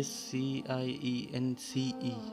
SCIENCE,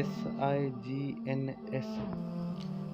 SIGNS,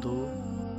2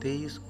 23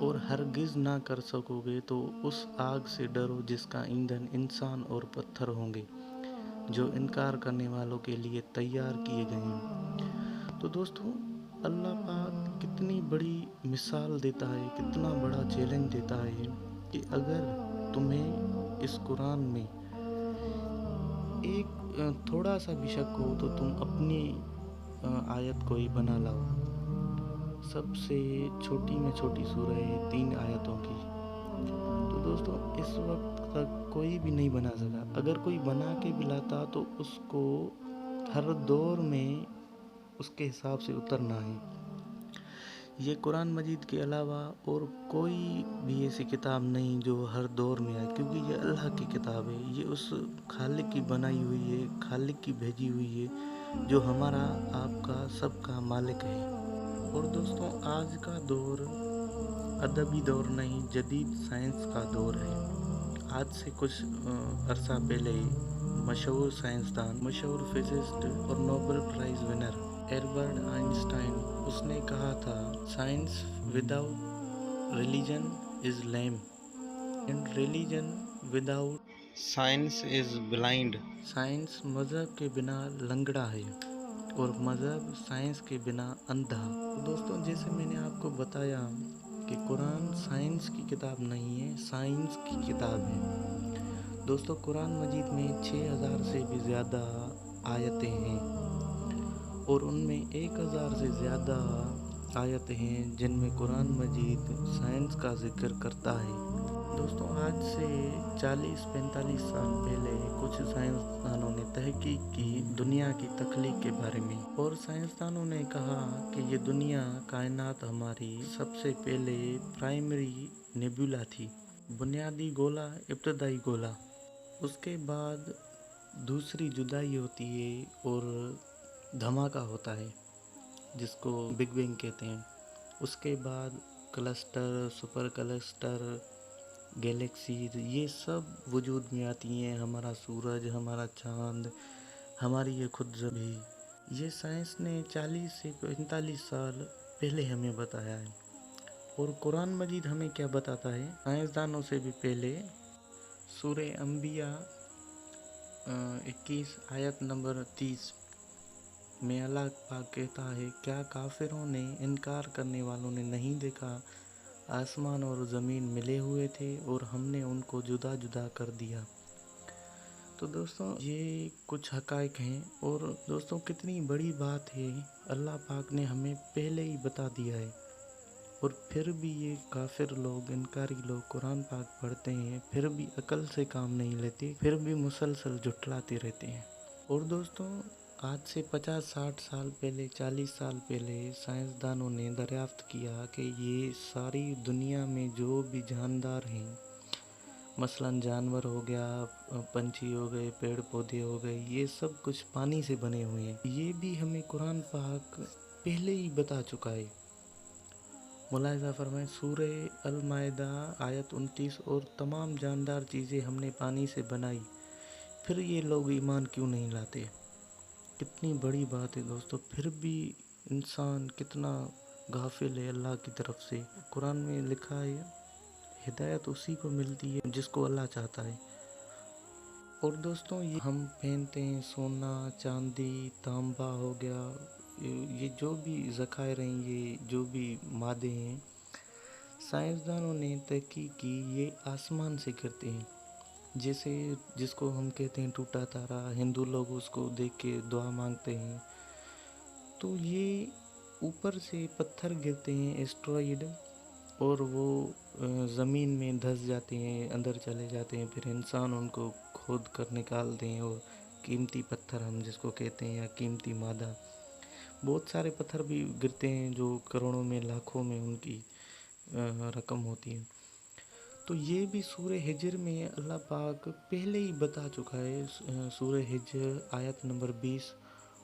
اور ہرگز نہ کر سکوگے تو اس آگ سے ڈرو جس کا ایندھن انسان اور پتھر ہوں گے، جو انکار کرنے والوں کے لیے تیار کیے گئے ہیں۔ تو دوستو، اللہ پاک کتنی بڑی مثال دیتا ہے، کتنا بڑا چیلنج دیتا ہے کہ اگر تمہیں اس قرآن میں ایک تھوڑا سا بھی شک ہو تو تم اپنی آیت کو ہی بنا لاؤ۔ سب سے چھوٹی میں چھوٹی سورہ ہے 3 آیتوں کی۔ تو دوستو، اس وقت تک کوئی بھی نہیں بنا سکا۔ اگر کوئی بنا کے بھی لاتا تو اس کو ہر دور میں اس کے حساب سے اترنا ہے۔ یہ قرآن مجید کے علاوہ اور کوئی بھی ایسی کتاب نہیں جو ہر دور میں آئے، کیونکہ یہ اللہ کی کتاب ہے، یہ اس خالق کی بنائی ہوئی ہے، خالق کی بھیجی ہوئی ہے، جو ہمارا آپ کا سب کا مالک ہے۔ اور دوستوں، آج کا دور ادبی دور نہیں، جدید سائنس کا دور ہے۔ آج سے کچھ عرصہ پہلے مشہور سائنسدان، مشہور فزسسٹ اور Nobel prize winner Albert Einstein, اس نے کہا تھا، science without religion is lame and religion without science is blind. Science مذہب کے بنا لنگڑا ہے اور مذہب سائنس کے بنا اندھا۔ دوستوں، جیسے میں نے آپ کو بتایا کہ قرآن سائنس کی کتاب نہیں ہے، سائنس کی کتاب ہے۔ دوستوں، قرآن مجید میں 6000 سے بھی زیادہ آیتیں ہیں اور ان میں 1000 سے زیادہ آیتیں ہیں جن میں قرآن مجید سائنس کا ذکر کرتا ہے۔ دوستوں، آج سے 40-45 سال پہلے کچھ سائنسدانوں نے تحقیق کی دنیا کی تخلیق کے بارے میں، اور سائنسدانوں نے کہا کہ یہ دنیا، کائنات ہماری سب سے پہلے پرائمری نیبولا تھی، بنیادی گولا، ابتدائی گولا۔ اس کے بعد دوسری جدائی ہوتی ہے اور دھماکہ ہوتا ہے جس کو بگ بینگ کہتے ہیں۔ اس کے بعد کلسٹر، سپر کلسٹر، گیلیکسیز، یہ سب وجود میں آتی ہیں، ہمارا سورج، ہمارا چاند، ہماری یہ خود زمین۔ یہ سائنس نے 40 سے 45 سال پہلے ہمیں بتایا ہے۔ اور قرآن مجید ہمیں کیا بتاتا ہے؟ سائنسدانوں سے بھی پہلے سورہ انبیاء 21 آیت نمبر 30 میں اللہ پاک کہتا ہے، کیا کافروں نے، انکار کرنے والوں نے نہیں دیکھا، آسمان اور زمین ملے ہوئے تھے اور ہم نے ان کو جدا جدا کر دیا۔ تو دوستوں، یہ کچھ حقائق ہیں، اور دوستوں کتنی بڑی بات ہے، اللہ پاک نے ہمیں پہلے ہی بتا دیا ہے، اور پھر بھی یہ کافر لوگ، انکاری لوگ قرآن پاک پڑھتے ہیں، پھر بھی عقل سے کام نہیں لیتے، پھر بھی مسلسل جھٹلاتے رہتے ہیں۔ اور دوستوں، آج سے 50-60 سال پہلے، 40 سال پہلے سائنسدانوں نے دریافت کیا کہ یہ ساری دنیا میں جو بھی جاندار ہیں، مثلاً جانور ہو گیا، پنچھی ہو گئے، پیڑ پودے ہو گئے، یہ سب کچھ پانی سے بنے ہوئے ہیں۔ یہ بھی ہمیں قرآن پاک پہلے ہی بتا چکا ہے۔ ملاحظہ فرمائیں، سورہ المائدہ آیت 29، اور تمام جاندار چیزیں ہم نے پانی سے بنائی، پھر یہ لوگ ایمان کیوں نہیں لاتے؟ کتنی بڑی بات ہے دوستو، پھر بھی انسان کتنا غافل ہے اللہ کی طرف سے۔ قرآن میں لکھا ہے، ہدایت اسی کو ملتی ہے جس کو اللہ چاہتا ہے۔ اور دوستوں، یہ ہم پہنتے ہیں، سونا، چاندی، تانبا ہو گیا، یہ جو بھی ذخائر ہیں، یہ جو بھی مادے ہیں، سائنسدانوں نے تحقیق کی، یہ آسمان سے گرتے ہیں، جیسے جس کو ہم کہتے ہیں ٹوٹا تارا، ہندو لوگ اس کو دیکھ کے دعا مانگتے ہیں۔ تو یہ اوپر سے پتھر گرتے ہیں، ایسٹرائڈ، اور وہ زمین میں دھس جاتے ہیں، اندر چلے جاتے ہیں، پھر انسان ان کو کھود کر نکالتے ہیں، اور قیمتی پتھر ہم جس کو کہتے ہیں، یا قیمتی مادہ، بہت سارے پتھر بھی گرتے ہیں جو کروڑوں میں، لاکھوں میں ان کی رقم ہوتی ہے۔ تو یہ بھی سورہ ہجر میں اللہ پاک پہلے ہی بتا چکا ہے، سورہ ہجر آیت نمبر 20،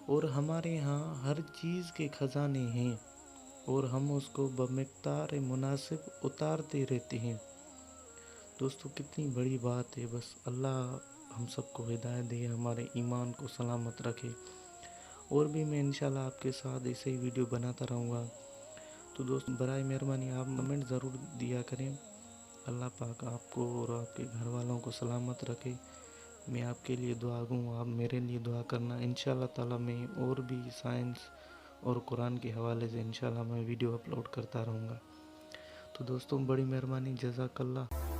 اور ہمارے ہاں ہر چیز کے خزانے ہیں اور ہم اس کو بمقدار مناسب اتارتے رہتے ہیں۔ دوستو کتنی بڑی بات ہے، بس اللہ ہم سب کو ہدایت دے، ہمارے ایمان کو سلامت رکھے، اور بھی میں انشاءاللہ آپ کے ساتھ ایسے ہی ویڈیو بناتا رہوں گا۔ تو دوست برائے مہربانی آپ کمنٹ ضرور دیا کریں۔ اللہ پاک آپ کو اور آپ کے گھر والوں کو سلامت رکھے۔ میں آپ کے لیے دعا گوں، آپ میرے لیے دعا کرنا۔ انشاءاللہ تعالی میں اور بھی سائنس اور قرآن کے حوالے سے انشاءاللہ میں ویڈیو اپلوڈ کرتا رہوں گا۔ تو دوستوں بڑی مہربانی، جزاک اللہ۔